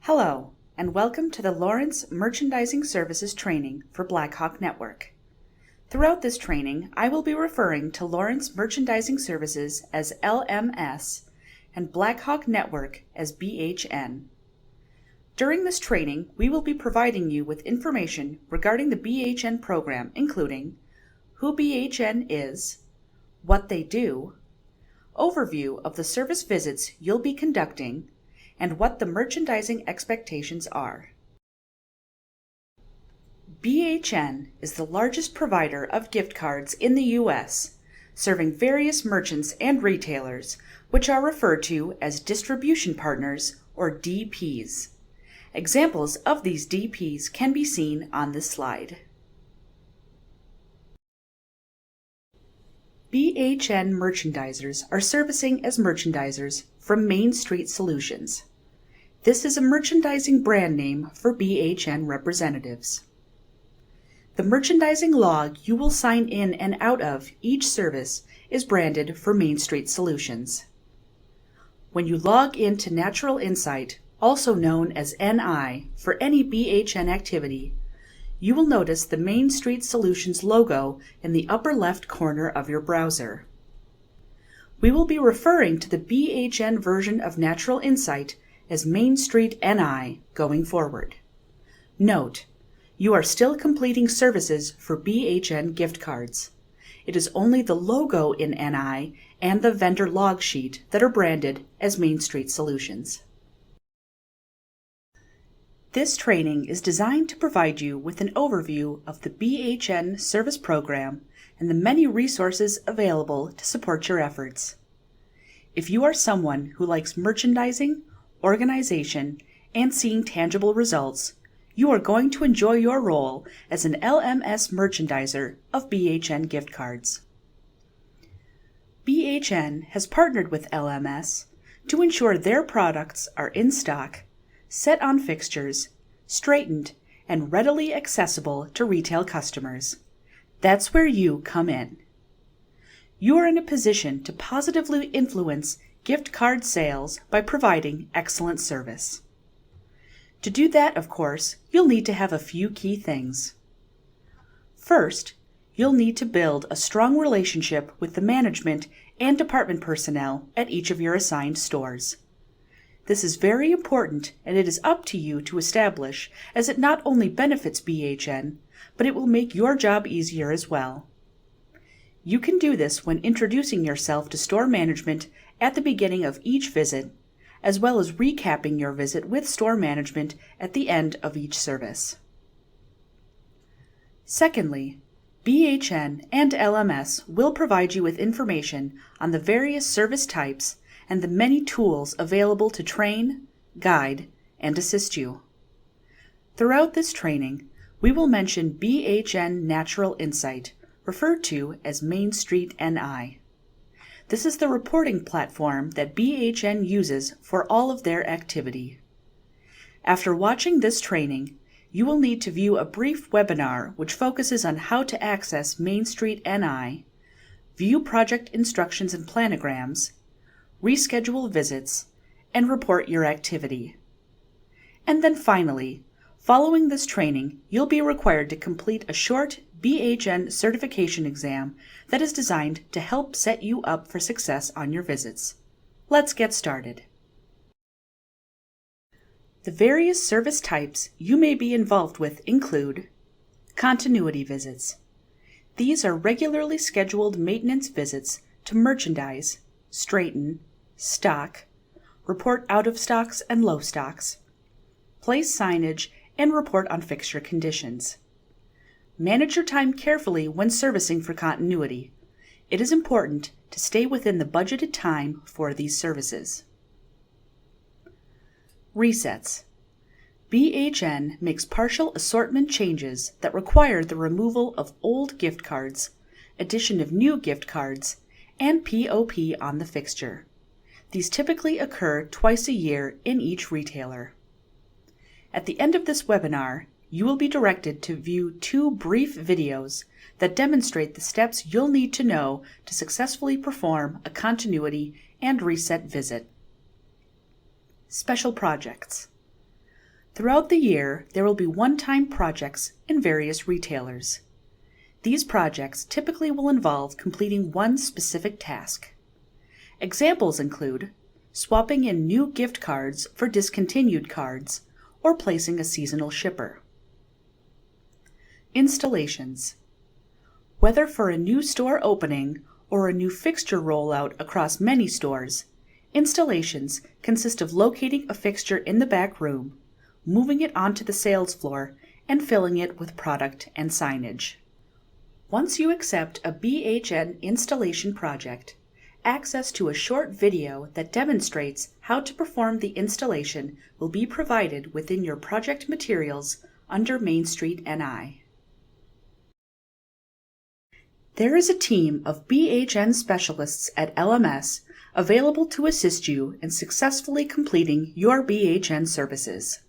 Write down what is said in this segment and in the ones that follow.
Hello, and welcome to the Lawrence Merchandising Services Training for Blackhawk Network. Throughout this training, I will be referring to Lawrence Merchandising Services as LMS and Blackhawk Network as BHN. During this training, we will be providing you with information regarding the BHN program, including who BHN is, what they do, overview of the service visits you'll be conducting, and what the merchandising expectations are. BHN is the largest provider of gift cards in the U.S., serving various merchants and retailers, which are referred to as distribution partners or DPs. Examples of these DPs can be seen on this slide. BHN merchandisers are servicing as merchandisers from Main Street Solutions. This is a merchandising brand name for BHN representatives. The merchandising log you will sign in and out of each service is branded for Main Street Solutions. When you log into Natural Insight, also known as NI, for any BHN activity, you will notice the Main Street Solutions logo in the upper left corner of your browser. We will be referring to the BHN version of Natural Insight as Main Street NI going forward. Note, you are still completing services for BHN gift cards. It is only the logo in NI and the vendor log sheet that are branded as Main Street Solutions. This training is designed to provide you with an overview of the BHN service program and the many resources available to support your efforts. If you are someone who likes merchandising, organization, and seeing tangible results, you are going to enjoy your role as an LMS merchandiser of BHN gift cards. BHN has partnered with LMS to ensure their products are in stock, set on fixtures, straightened, and readily accessible to retail customers. That's where you come in. You are in a position to positively influence gift card sales by providing excellent service. To do that, of course, you'll need to have a few key things. First, you'll need to build a strong relationship with the management and department personnel at each of your assigned stores. This is very important, and it is up to you to establish, as it not only benefits BHN, but it will make your job easier as well. You can do this when introducing yourself to store management at the beginning of each visit, as well as recapping your visit with store management at the end of each service. Secondly, BHN and LMS will provide you with information on the various service types and the many tools available to train, guide, and assist you. Throughout this training, we will mention BHN Natural Insight, referred to as Main Street NI. This is the reporting platform that BHN uses for all of their activity. After watching this training, you will need to view a brief webinar which focuses on how to access Main Street NI, view project instructions and planograms, reschedule visits, and report your activity. And then finally, following this training, you'll be required to complete a short BHN certification exam that is designed to help set you up for success on your visits. Let's get started. The various service types you may be involved with include continuity visits. These are regularly scheduled maintenance visits to merchandise, straighten, stock, report out of stocks and low stocks, place signage, and report on fixture conditions. Manage your time carefully when servicing for continuity. It is important to stay within the budgeted time for these services. Resets. BHN makes partial assortment changes that require the removal of old gift cards, addition of new gift cards, and POP on the fixture. These typically occur twice a year in each retailer. At the end of this webinar, you will be directed to view 2 brief videos that demonstrate the steps you'll need to know to successfully perform a continuity and reset visit. Special projects. Throughout the year, there will be one-time projects in various retailers. These projects typically will involve completing one specific task. Examples include swapping in new gift cards for discontinued cards or placing a seasonal shipper. Installations. Whether for a new store opening or a new fixture rollout across many stores, installations consist of locating a fixture in the back room, moving it onto the sales floor, and filling it with product and signage. Once you accept a BHN installation project, access to a short video that demonstrates how to perform the installation will be provided within your project materials under Main Street NI. There is a team of BHN specialists at LMS available to assist you in successfully completing your BHN services.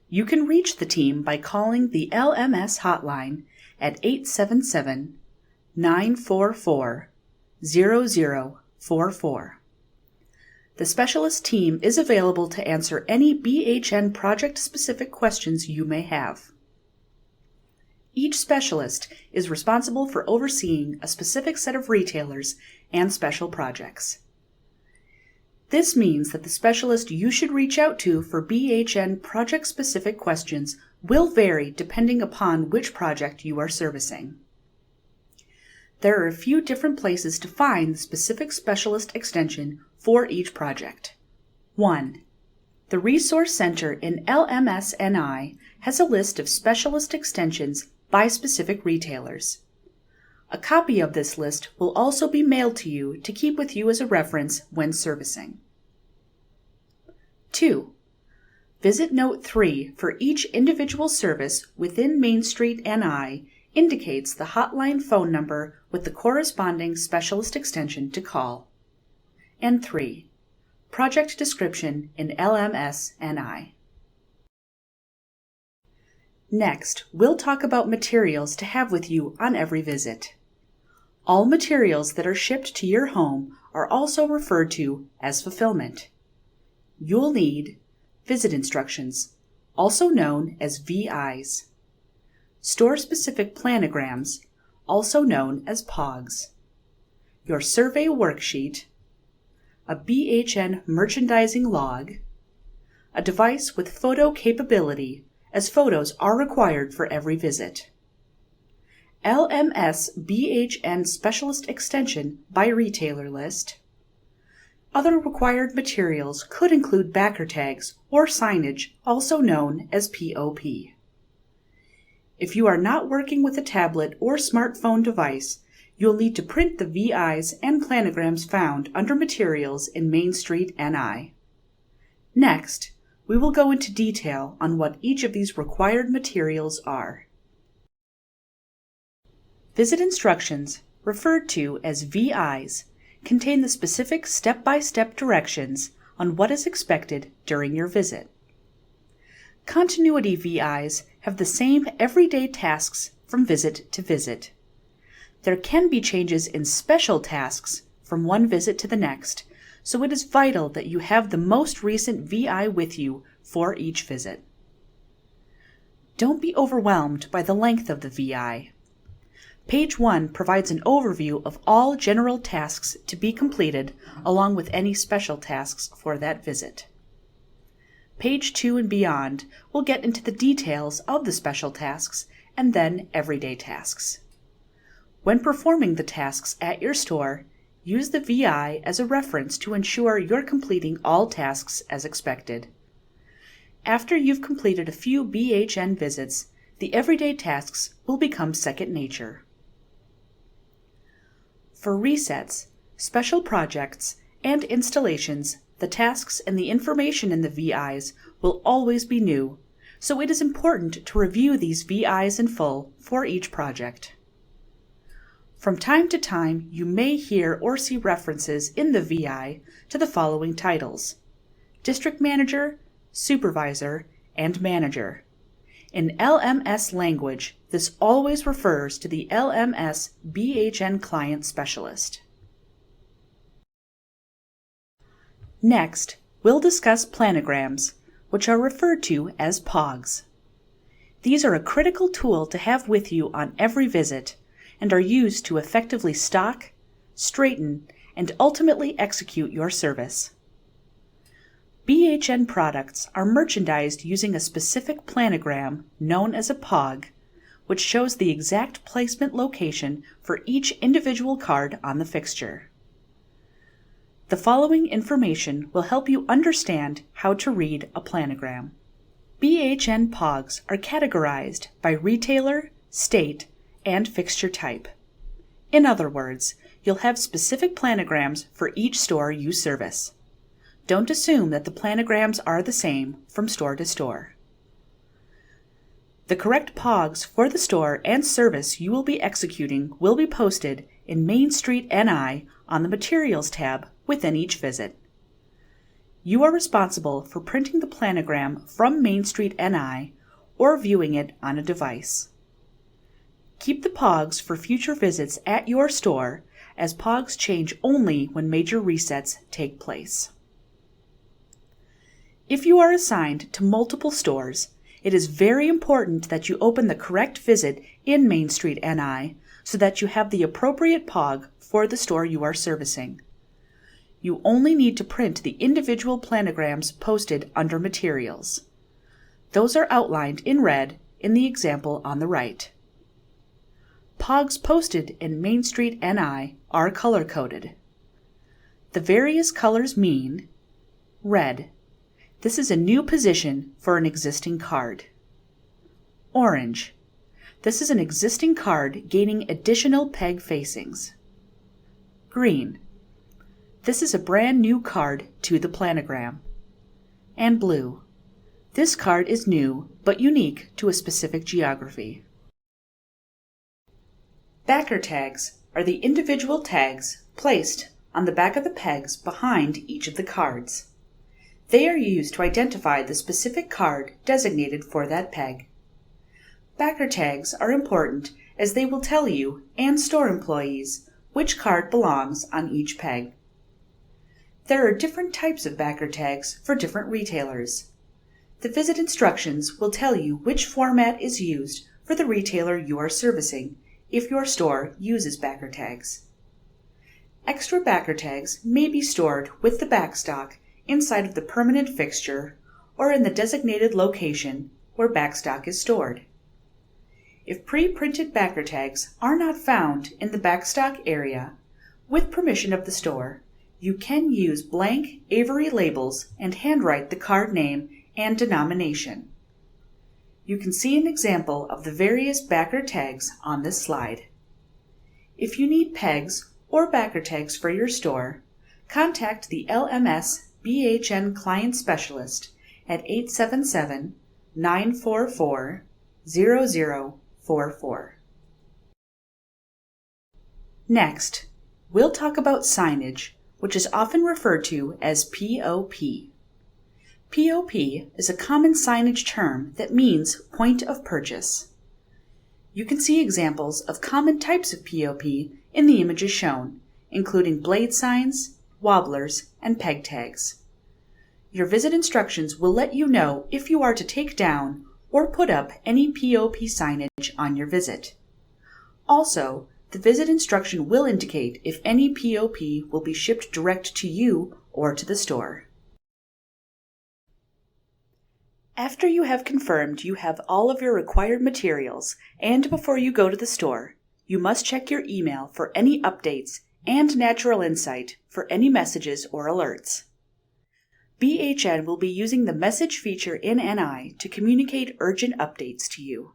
You can reach the team by calling the LMS hotline at 877-944-0044. The specialist team is available to answer any BHN project-specific questions you may have. Each specialist is responsible for overseeing a specific set of retailers and special projects. This means that the specialist you should reach out to for BHN project-specific questions will vary depending upon which project you are servicing. There are a few different places to find the specific specialist extension for each project. 1. The Resource Center in LMS NI has a list of specialist extensions by specific retailers. A copy of this list will also be mailed to you to keep with you as a reference when servicing. 2. Visit Note 3 for each individual service within Main Street NI indicates the hotline phone number with the corresponding specialist extension to call. And 3. Project description in LMS NI. Next, we'll talk about materials to have with you on every visit. All materials that are shipped to your home are also referred to as fulfillment. You'll need visit instructions, also known as VIs, store-specific planograms, also known as POGs, your survey worksheet, a BHN merchandising log, a device with photo capability, as photos are required for every visit, LMS BHN Specialist Extension by Retailer List. Other required materials could include backer tags or signage, also known as POP. If you are not working with a tablet or smartphone device, you'll need to print the VIs and planograms found under Materials in Main Street NI. Next, we will go into detail on what each of these required materials are. Visit instructions, referred to as VIs, contain the specific step-by-step directions on what is expected during your visit. Continuity VIs have the same everyday tasks from visit to visit. There can be changes in special tasks from one visit to the next, so it is vital that you have the most recent VI with you for each visit. Don't be overwhelmed by the length of the VI. Page 1 provides an overview of all general tasks to be completed along with any special tasks for that visit. Page 2 and beyond will get into the details of the special tasks and then everyday tasks. When performing the tasks at your store, use the VI as a reference to ensure you're completing all tasks as expected. After you've completed a few BHN visits, the everyday tasks will become second nature. For resets, special projects, and installations, the tasks and the information in the VIs will always be new, so it is important to review these VIs in full for each project. From time to time, you may hear or see references in the VI to the following titles: District Manager, Supervisor, and Manager. In LMS language, this always refers to the LMS BHN Client Specialist. Next, we'll discuss planograms, which are referred to as POGs. These are a critical tool to have with you on every visit and are used to effectively stock, straighten, and ultimately execute your service. BHN products are merchandised using a specific planogram known as a POG, which shows the exact placement location for each individual card on the fixture. The following information will help you understand how to read a planogram. BHN POGs are categorized by retailer, state, and fixture type. In other words, you'll have specific planograms for each store you service. Don't assume that the planograms are the same from store to store. The correct POGs for the store and service you will be executing will be posted in Main Street NI on the Materials tab within each visit. You are responsible for printing the planogram from Main Street NI or viewing it on a device. Keep the POGs for future visits at your store, as POGs change only when major resets take place. If you are assigned to multiple stores, it is very important that you open the correct visit in Main Street NI so that you have the appropriate POG for the store you are servicing. You only need to print the individual planograms posted under Materials. Those are outlined in red in the example on the right. POGs posted in Main Street NI are color-coded. The various colors mean: red. This is a new position for an existing card. Orange. This is an existing card gaining additional peg facings. Green. This is a brand new card to the planogram. And blue. This card is new but unique to a specific geography. Backer tags are the individual tags placed on the back of the pegs behind each of the cards. They are used to identify the specific card designated for that peg. Backer tags are important as they will tell you and store employees which card belongs on each peg. There are different types of backer tags for different retailers. The visit instructions will tell you which format is used for the retailer you are servicing if your store uses backer tags. Extra backer tags may be stored with the backstock inside of the permanent fixture or in the designated location where backstock is stored. If pre-printed backer tags are not found in the backstock area, with permission of the store, you can use blank Avery labels and handwrite the card name and denomination. You can see an example of the various backer tags on this slide. If you need pegs or backer tags for your store, contact the LMS BHN Client Specialist at 877-944-0044. Next, we'll talk about signage, which is often referred to as POP. POP is a common signage term that means point of purchase. You can see examples of common types of POP in the images shown, including blade signs, wobblers, and peg tags. Your visit instructions will let you know if you are to take down or put up any POP signage on your visit. Also, the visit instruction will indicate if any POP will be shipped direct to you or to the store. After you have confirmed you have all of your required materials and before you go to the store, you must check your email for any updates and Natural Insight for any messages or alerts. BHN will be using the message feature in NI to communicate urgent updates to you.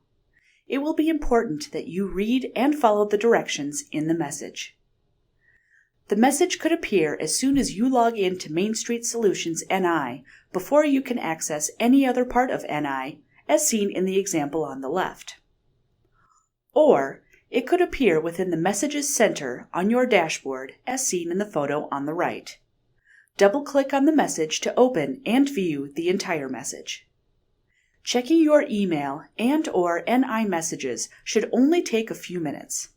It will be important that you read and follow the directions in the message. The message could appear as soon as you log in to Main Street Solutions NI before you can access any other part of NI, as seen in the example on the left. Or it could appear within the Messages Center on your dashboard, as seen in the photo on the right. Double-click on the message to open and view the entire message. Checking your email and/or NI messages should only take a few minutes.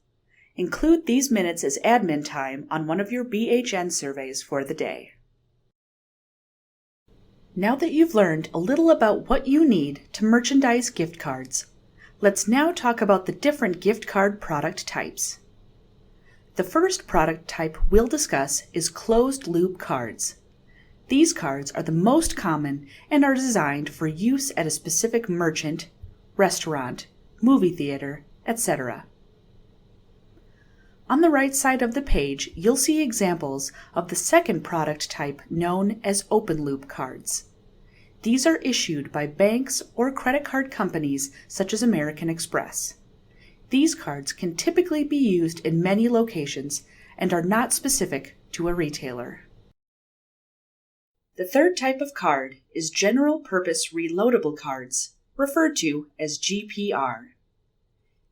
Include these minutes as admin time on one of your BHN surveys for the day. Now that you've learned a little about what you need to merchandise gift cards, let's now talk about the different gift card product types. The first product type we'll discuss is closed-loop cards. These cards are the most common and are designed for use at a specific merchant, restaurant, movie theater, etc. On the right side of the page, you'll see examples of the second product type known as open-loop cards. These are issued by banks or credit card companies such as American Express. These cards can typically be used in many locations and are not specific to a retailer. The third type of card is General Purpose Reloadable Cards, referred to as GPR.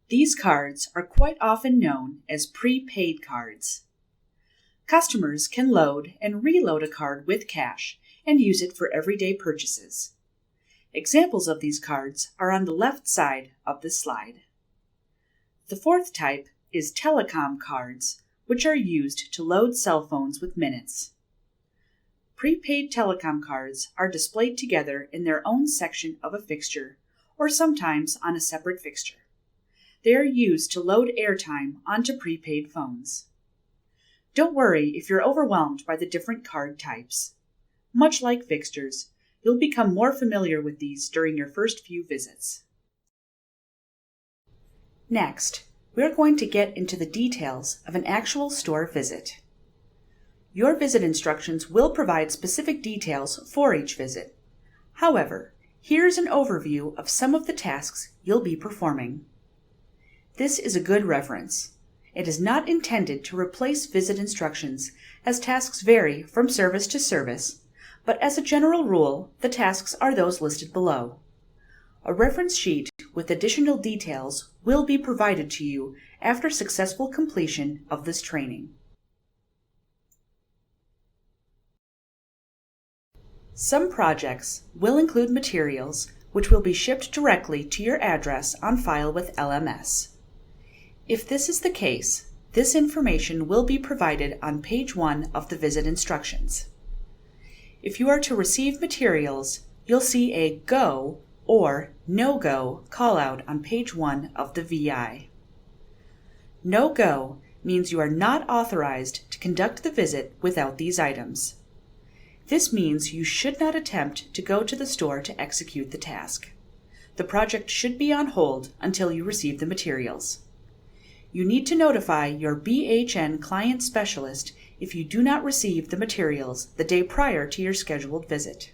These cards are quite often known as prepaid cards. Customers can load and reload a card with cash and use it for everyday purchases. Examples of these cards are on the left side of this slide. The fourth type is telecom cards, which are used to load cell phones with minutes. Prepaid telecom cards are displayed together in their own section of a fixture, or sometimes on a separate fixture. They are used to load airtime onto prepaid phones. Don't worry if you're overwhelmed by the different card types. Much like fixtures, you'll become more familiar with these during your first few visits. Next, we're going to get into the details of an actual store visit. Your visit instructions will provide specific details for each visit. However, here's an overview of some of the tasks you'll be performing. This is a good reference. It is not intended to replace visit instructions, as tasks vary from service to service, but as a general rule, the tasks are those listed below. A reference sheet with additional details will be provided to you after successful completion of this training. Some projects will include materials which will be shipped directly to your address on file with LMS. If this is the case, this information will be provided on page 1 of the visit instructions. If you are to receive materials, you'll see a Go or No-Go callout on page 1 of the VI. No-Go means you are not authorized to conduct the visit without these items. This means you should not attempt to go to the store to execute the task. The project should be on hold until you receive the materials. You need to notify your BHN client specialist if you do not receive the materials the day prior to your scheduled visit.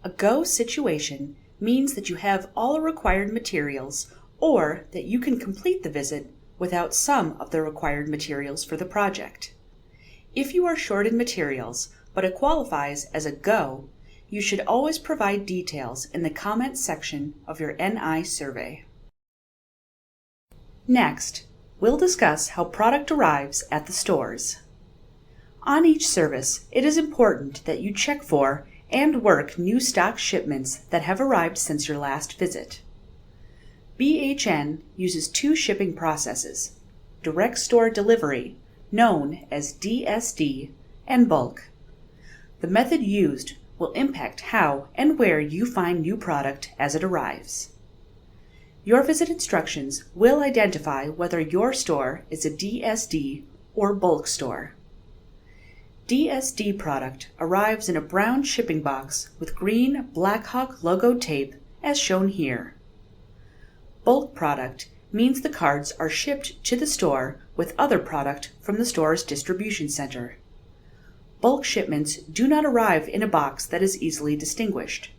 A go situation means that you have all required materials or that you can complete the visit without some of the required materials for the project. If you are short in materials, but it qualifies as a go, you should always provide details in the comments section of your NI survey. Next, we'll discuss how product arrives at the stores. On each service, it is important that you check for and work new stock shipments that have arrived since your last visit. BHN uses 2 shipping processes: direct store delivery, known as DSD, and bulk. The method used will impact how and where you find new product as it arrives. Your visit instructions will identify whether your store is a DSD or bulk store. DSD product arrives in a brown shipping box with green Blackhawk logo tape as shown here. Bulk product means the cards are shipped to the store with other product from the store's distribution center. Bulk shipments do not arrive in a box that is easily distinguished.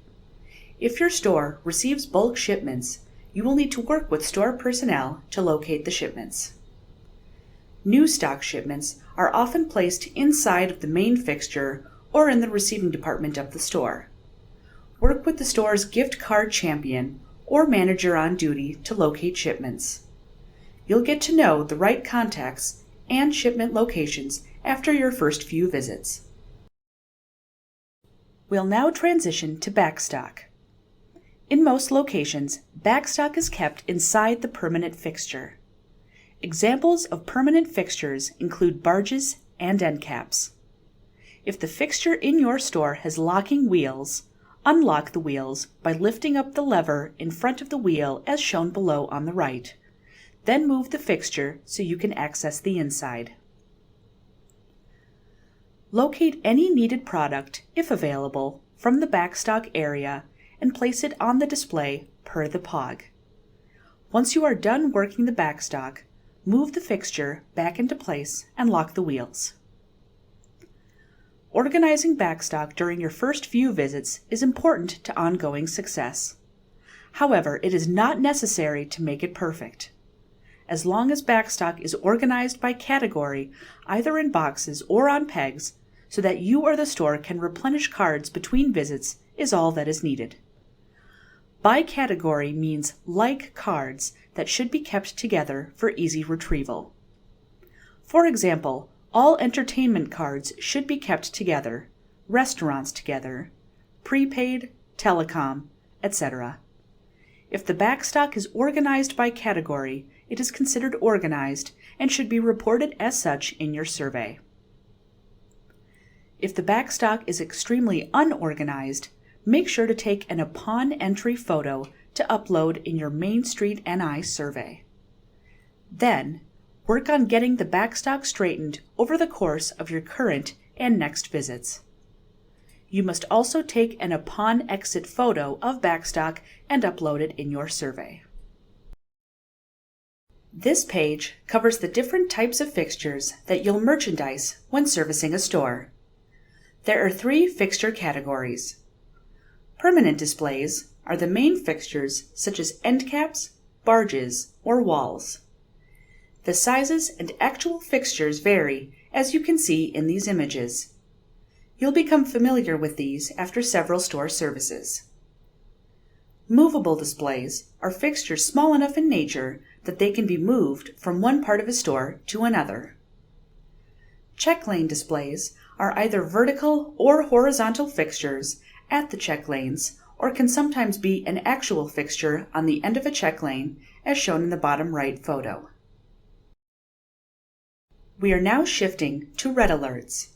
If your store receives bulk shipments, you will need to work with store personnel to locate the shipments. New stock shipments are often placed inside of the main fixture or in the receiving department of the store. Work with the store's gift card champion or manager on duty to locate shipments. You'll get to know the right contacts and shipment locations after your first few visits. We'll now transition to backstock. In most locations, backstock is kept inside the permanent fixture. Examples of permanent fixtures include barges and end caps. If the fixture in your store has locking wheels, Unlock the wheels by lifting up the lever in front of the wheel as shown below on the right. Then move the fixture so you can access the inside. Locate any needed product, if available, from the backstock area and place it on the display per the POG. Once you are done working the backstock, move the fixture back into place and lock the wheels. Organizing backstock during your first few visits is important to ongoing success. However, it is not necessary to make it perfect. As long as backstock is organized by category, either in boxes or on pegs, so that you or the store can replenish cards between visits is all that is needed. By category means like cards that should be kept together for easy retrieval. For example, all entertainment cards should be kept together, restaurants together, prepaid, telecom, etc. If the backstock is organized by category, it is considered organized and should be reported as such in your survey. If the backstock is extremely unorganized, make sure to take an upon entry photo to upload in your Main Street NI survey. Then, work on getting the backstock straightened over the course of your current and next visits. You must also take an upon exit photo of backstock and upload it in your survey. This page covers the different types of fixtures that you'll merchandise when servicing a store. There are 3 fixture categories. Permanent displays are the main fixtures such as end caps, barges, or walls. The sizes and actual fixtures vary, as you can see in these images. You'll become familiar with these after several store services. Movable displays are fixtures small enough in nature that they can be moved from one part of a store to another. Check lane displays are either vertical or horizontal fixtures at the check lanes, or can sometimes be an actual fixture on the end of a check lane, as shown in the bottom right photo. We are now shifting to red alerts.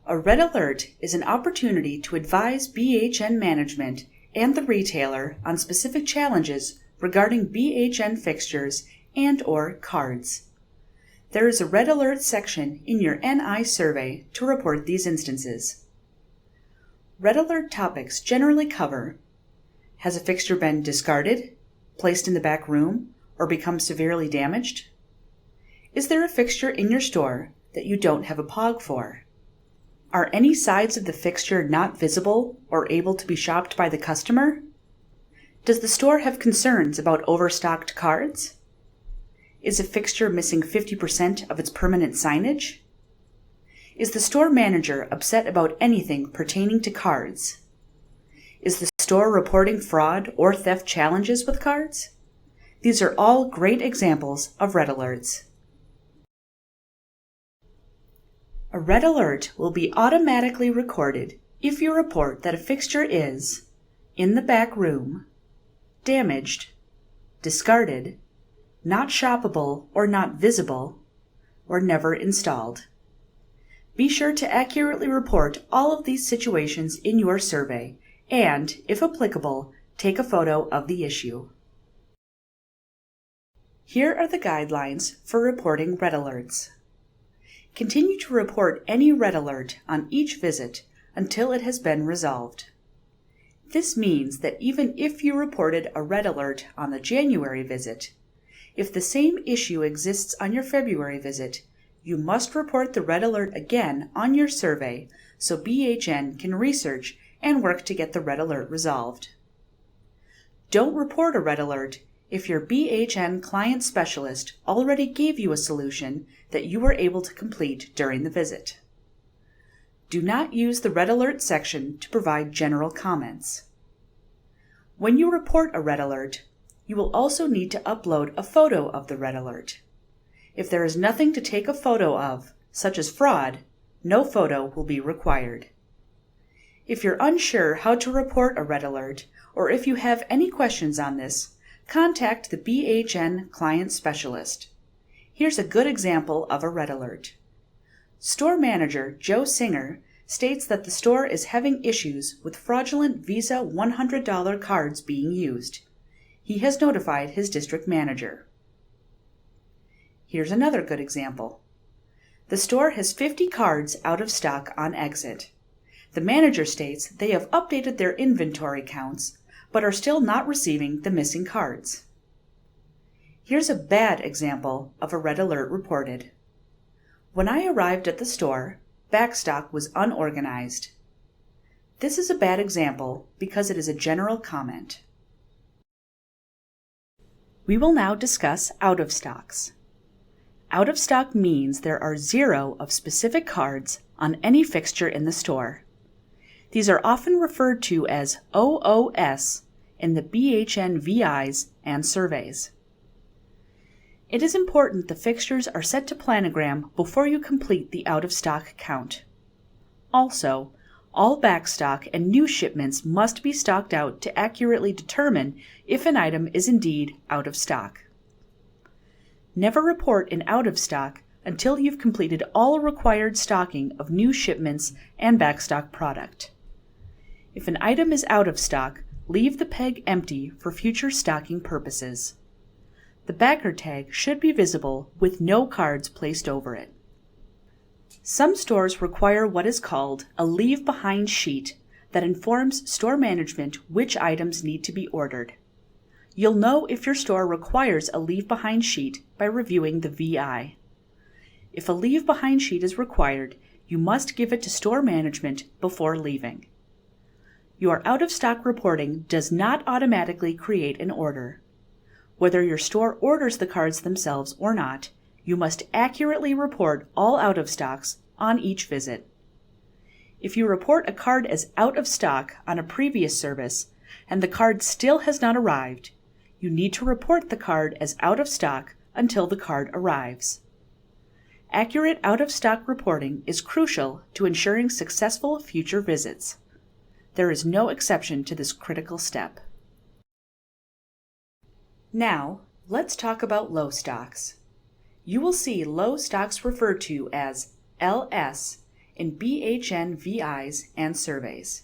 A red alert is an opportunity to advise BHN management and the retailer on specific challenges regarding BHN fixtures and/or cards. There is a red alert section in your NI survey to report these instances. Red alert topics generally cover: has a fixture been discarded, placed in the back room, or become severely damaged? Is there a fixture in your store that you don't have a POG for? Are any sides of the fixture not visible or able to be shopped by the customer? Does the store have concerns about overstocked cards? Is a fixture missing 50% of its permanent signage? Is the store manager upset about anything pertaining to cards? Is the store reporting fraud or theft challenges with cards? These are all great examples of red alerts. A red alert will be automatically recorded if you report that a fixture is in the back room, damaged, discarded, not shoppable or not visible, or never installed. Be sure to accurately report all of these situations in your survey and, if applicable, take a photo of the issue. Here are the guidelines for reporting red alerts. Continue to report any red alert on each visit until it has been resolved. This means that even if you reported a red alert on the January visit, if the same issue exists on your February visit, you must report the red alert again on your survey so BHN can research and work to get the red alert resolved. Don't report a red alert if your BHN client specialist already gave you a solution that you were able to complete during the visit. Do not use the red alert section to provide general comments. When you report a red alert, you will also need to upload a photo of the red alert. If there is nothing to take a photo of, such as fraud, no photo will be required. If you're unsure how to report a red alert, or if you have any questions on this, contact the BHN client specialist. Here's a good example of a red alert. Store manager Joe Singer states that the store is having issues with fraudulent Visa $100 cards being used. He has notified his district manager. Here's another good example. The store has 50 cards out of stock on exit. The manager states they have updated their inventory counts, but are still not receiving the missing cards. Here's a bad example of a red alert reported. When I arrived at the store, backstock was unorganized. This is a bad example because it is a general comment. We will now discuss out of stocks. Out of stock means there are 0 of specific cards on any fixture in the store. These are often referred to as OOS in the BHN VIs and surveys. It is important the fixtures are set to planogram before you complete the out-of-stock count. Also, all backstock and new shipments must be stocked out to accurately determine if an item is indeed out of stock. Never report an out of stock until you've completed all required stocking of new shipments and backstock product. If an item is out of stock, leave the peg empty for future stocking purposes. The backer tag should be visible with no cards placed over it. Some stores require what is called a leave behind sheet that informs store management which items need to be ordered. You'll know if your store requires a leave behind sheet by reviewing the VI. If a leave behind sheet is required, you must give it to store management before leaving. Your out-of-stock reporting does not automatically create an order. Whether your store orders the cards themselves or not, you must accurately report all out-of-stocks on each visit. If you report a card as out of stock on a previous service and the card still has not arrived, you need to report the card as out of stock until the card arrives. Accurate out-of-stock reporting is crucial to ensuring successful future visits. There is no exception to this critical step. Now, let's talk about low stocks. You will see low stocks referred to as LS in BHN VIs and surveys.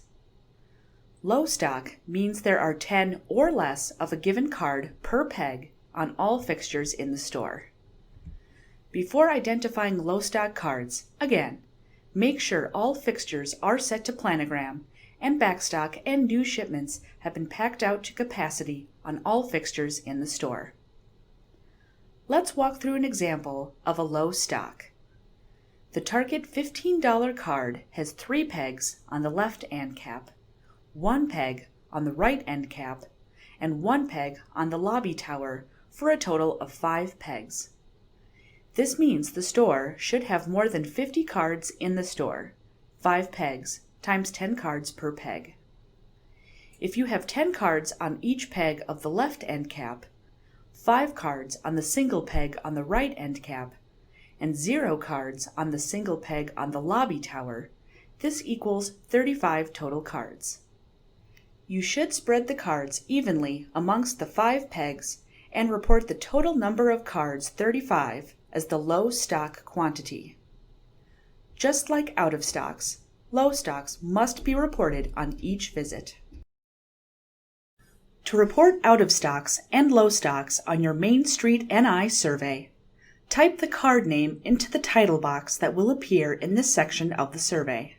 Low stock means there are 10 or less of a given card per peg on all fixtures in the store. Before identifying low stock cards, again, make sure all fixtures are set to planogram and backstock and new shipments have been packed out to capacity on all fixtures in the store. Let's walk through an example of a low stock. The Target $15 card has 3 pegs on the left end cap, 1 peg on the right end cap, and 1 peg on the lobby tower for a total of 5 pegs. This means the store should have more than 50 cards in the store, 5 pegs times 10 cards per peg. If you have 10 cards on each peg of the left end cap, 5 cards on the single peg on the right end cap, and 0 cards on the single peg on the lobby tower, this equals 35 total cards. You should spread the cards evenly amongst the 5 pegs and report the total number of cards 35 as the low stock quantity. Just like out of stocks, low stocks must be reported on each visit. To report out of stocks and low stocks on your Main Street NI survey, type the card name into the title box that will appear in this section of the survey.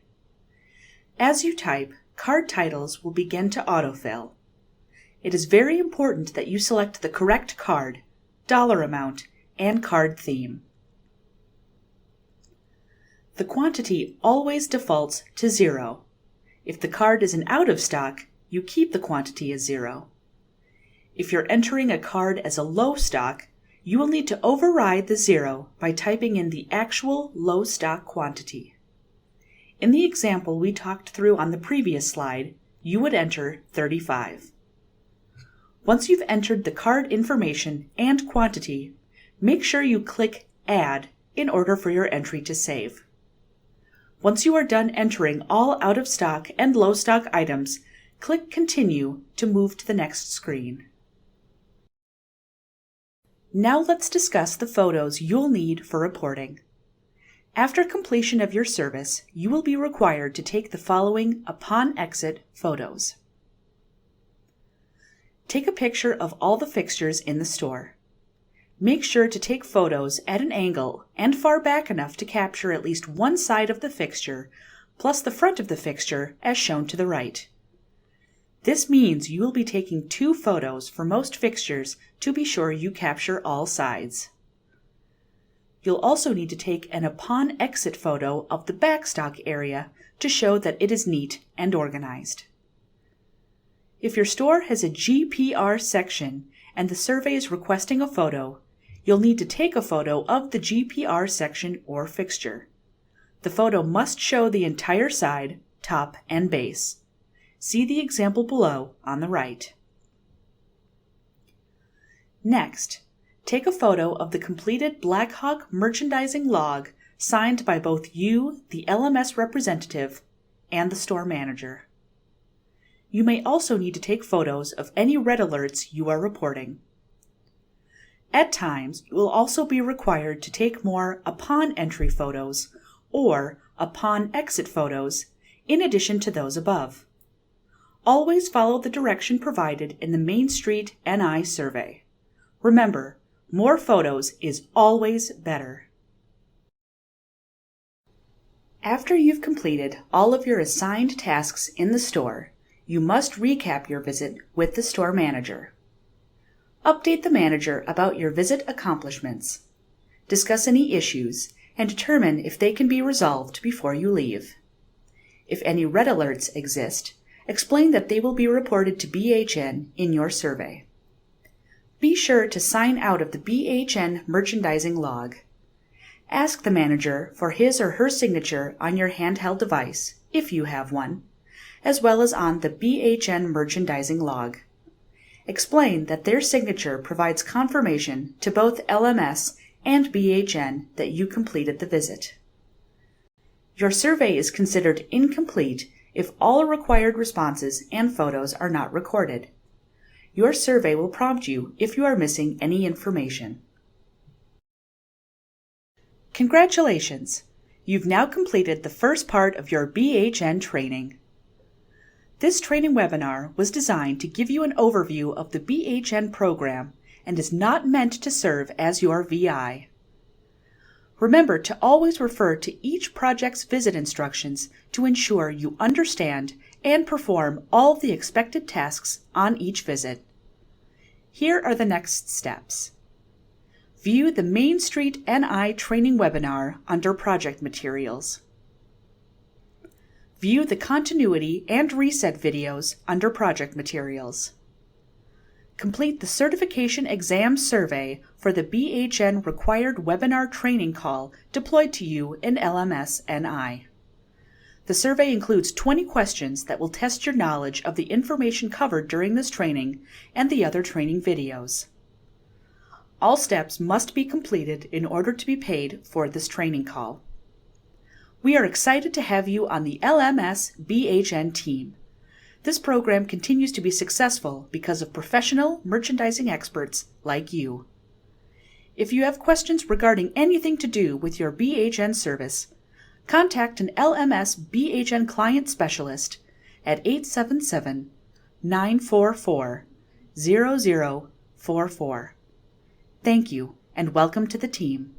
As you type, card titles will begin to autofill. It is very important that you select the correct card, dollar amount, and card theme. The quantity always defaults to 0. If the card is an out of stock, you keep the quantity as 0. If you're entering a card as a low stock, you will need to override the 0 by typing in the actual low stock quantity. In the example we talked through on the previous slide, you would enter 35. Once you've entered the card information and quantity, make sure you click Add in order for your entry to save. Once you are done entering all out of stock and low stock items, click Continue to move to the next screen. Now let's discuss the photos you'll need for reporting. After completion of your service, you will be required to take the following upon exit photos. Take a picture of all the fixtures in the store. Make sure to take photos at an angle and far back enough to capture at least one side of the fixture, plus the front of the fixture as shown to the right. This means you will be taking 2 photos for most fixtures to be sure you capture all sides. You'll also need to take an upon exit photo of the backstock area to show that it is neat and organized. If your store has a GPR section and the survey is requesting a photo, you'll need to take a photo of the GPR section or fixture. The photo must show the entire side, top, and base. See the example below on the right. Next, take a photo of the completed Blackhawk merchandising log signed by both you, the LMS representative, and the store manager. You may also need to take photos of any red alerts you are reporting. At times, you will also be required to take more upon entry photos or upon exit photos in addition to those above. Always follow the direction provided in the Main Street NI survey. Remember, more photos is always better. After you've completed all of your assigned tasks in the store, you must recap your visit with the store manager. Update the manager about your visit accomplishments. Discuss any issues and determine if they can be resolved before you leave. If any red alerts exist, explain that they will be reported to BHN in your survey. Be sure to sign out of the BHN merchandising log. Ask the manager for his or her signature on your handheld device, if you have one, as well as on the BHN merchandising log. Explain that their signature provides confirmation to both LMS and BHN that you completed the visit. Your survey is considered incomplete if all required responses and photos are not recorded. Your survey will prompt you if you are missing any information. Congratulations! You've now completed the first part of your BHN training. This training webinar was designed to give you an overview of the BHN program and is not meant to serve as your VI. Remember to always refer to each project's visit instructions to ensure you understand and perform all the expected tasks on each visit. Here are the next steps. View the Main Street NI training webinar under Project Materials. View the Continuity and Reset videos under Project Materials. Complete the certification exam survey for the BHN required webinar training call deployed to you in LMS NI. The survey includes 20 questions that will test your knowledge of the information covered during this training and the other training videos. All steps must be completed in order to be paid for this training call. We are excited to have you on the LMS BHN team. This program continues to be successful because of professional merchandising experts like you. If you have questions regarding anything to do with your BHN service, contact an LMS BHN client specialist at 877-944-0044. Thank you and welcome to the team.